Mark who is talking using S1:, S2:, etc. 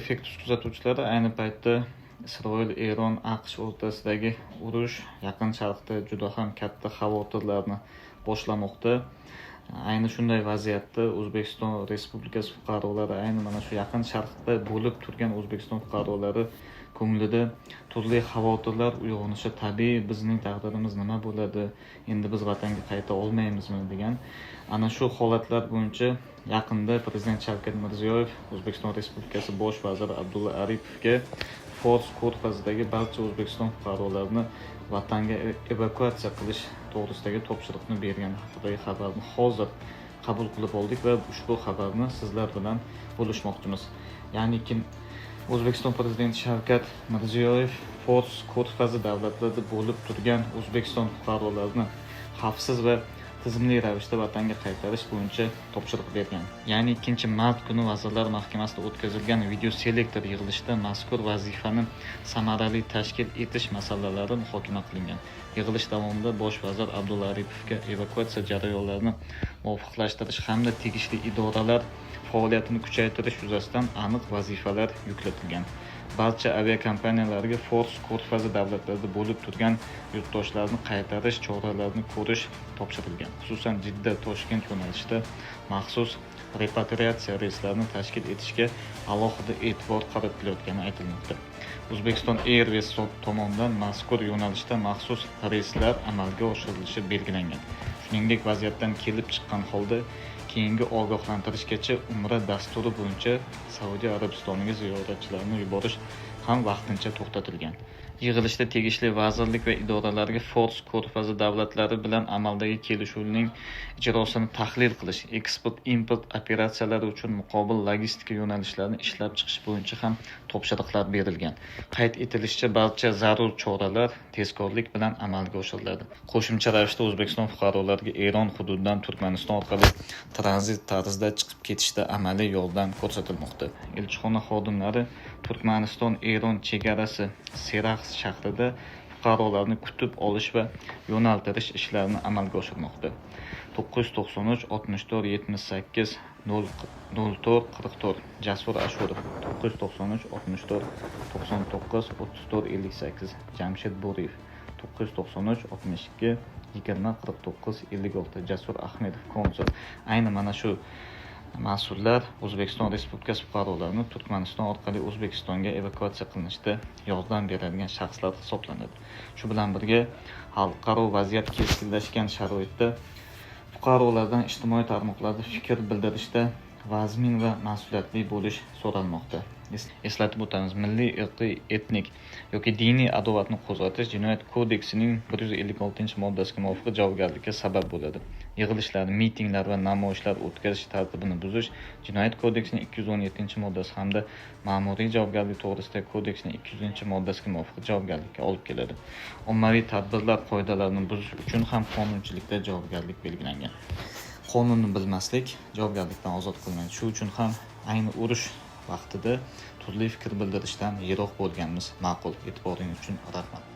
S1: Effektiv kuzatuvchilari, ayni paytda Isroil, Eron, AQSh o'rtasidagi urush Yaqin Sharqda juda ham katta xavotirlarni boshlamoqda. Ayni shunday vaziyatda O'zbekiston Respublikasi fuqarolari, ayni mana shu Yaqin Sharqda bo'lib turgan O'zbekiston fuqarolari ko'nglida turli xavotirlar uyg'onishi tabiiy. Bizning taqdirimiz nima bo'ladi? Endi biz vatanga qayta olmaymizmi degan. Ana shu holatlar bo'yicha yaqinda Prezident Shavkat Mirziyoyev O'zbekiston Respublikasi Bosh vaziri Abdulla Aripovga Fors ko'rfazidagi barcha O'zbekiston fuqarolarini vatanga evakuatsiya qilish to'g'risidagi topshiriqni bergani haqidagi xabarni hozir qabul qilib oldik va ushbu xabarni sizlar bilan bo'lishmoqchimiz. Ya'ni O'zbekiston Prezidenti Shavkat Mirziyoyev Fors ko'rfazi davlatlarida bo'lib turgan O'zbekiston fuqarolarini xavfsiz va tizimli ravishda vatanga qaytarish bo'yicha topshiriq bergan. Ya'ni 2-mart kuni Vazirlar Mahkamasida o'tkazilgan video selektor yig'ilishida mazkur vazifani samarali tashkil etish masalalari muhokama qilingan. Yig'ilish davomida bosh vazir Abdulla Aripovga evakuatsiya jarayonlarini muvofiqlashtirish hamda tegishli idoralar faoliyatini kuchaytirish yuzasidan aniq vazifalar yuklatilgan. Barcha aviakompaniyalarga Fors ko'rfazi davlatlarida bo'lib turgan yurtdoshlarni qaytarish choralarini ko'rish topshirilgan. Xususan Jidda Toshkent yo'nalishida maxsus repatriatsiya reyslarini tashkil etishga alohida e'tibor qaratilayotgani aytilmoqda. Uzbekistan Airways tomonidan mazkur yo'nalishda maxsus reyslar amalga oshirilishi belgilangan. Shuningdek, vaziyatdan kelib chiqqan holda keyingi ogohlantirishgacha Umra dasturi bo'yicha Saudiya Arabistoniga ziyoratchilarni yuborish ham vaqtincha to'xtatilgan. Yig'ilishda tegishli vazirlik va idoralarga Fors ko'rfazi davlatlari bilan amaldagi kelishuvning ijrosini tahlil qilish, eksport-import operatsiyalari uchun muqobil logistika yo'nalishlarini ishlab chiqish bo'yicha ham topshiriqlar berilgan. Qayd etilishicha, barcha zarur choralar tezkorlik bilan amalga oshiriladi. Qo'shimcha ravishda O'zbekiston fuqarolariga Eron hududidan Turkmaniston orqali tranzit tarzda chiqib ketishda amaliy yordam ko'rsatilmoqda. Elchixona xodimlari Turkmaniston-Eron chegarasi Serax shahrida fuqarolarni kutib olish va yo'naltirish ishlarini amalga oshirmoqda. 993 64 78 04 44 Jasur Ashurov, 993 64 99 34 58 Jamshid Bo'riyev, 993 62 20 49 56 Jasur Ahmedov konsul. Ayni mana shu mas'ullar O'zbekiston Respublikasi fuqarolarini Turkmaniston orqali O'zbekistonga evakuatsiya qilinishda yordam beradigan shaxslar hisoblanadi. Shu bilan birga, xalqaro vaziyat keskinlashgan sharoitda fuqarolardan ijtimoiy tarmoqlarda fikr bildirishda vazmin va mas'uliyatli bo'lish so'ralmoqda. Eslatib o'tamiz, milliy, irqiy, etnik yoki diniy adovatni qo'zg'atish Jinoyat kodeksining 156-moddasiga muvofiq javobgarlikka sabab bo'ladi. Yig'ilishlar, mitinglar va namoyishlar o'tkazish tartibini buzish Jinoyat kodeksining 217-moddasi hamda ma'muriy javobgarlik to'g'risidagi kodeksning 200-moddasiga muvofiq javobgarlikka olib keladi. Ommaviy tadbirlar qoidalarini buzish uchun ham qonunchilikda javobgarlik belgilangan. Qonunni bilmaslik javobgarlikdan ozod qilmaydi. Shu uchun ham ayni urush vaqtida turli fikr bildirishdan yiroq bo'lganimiz ma'qul. E'tiboringiz uchun rahmat.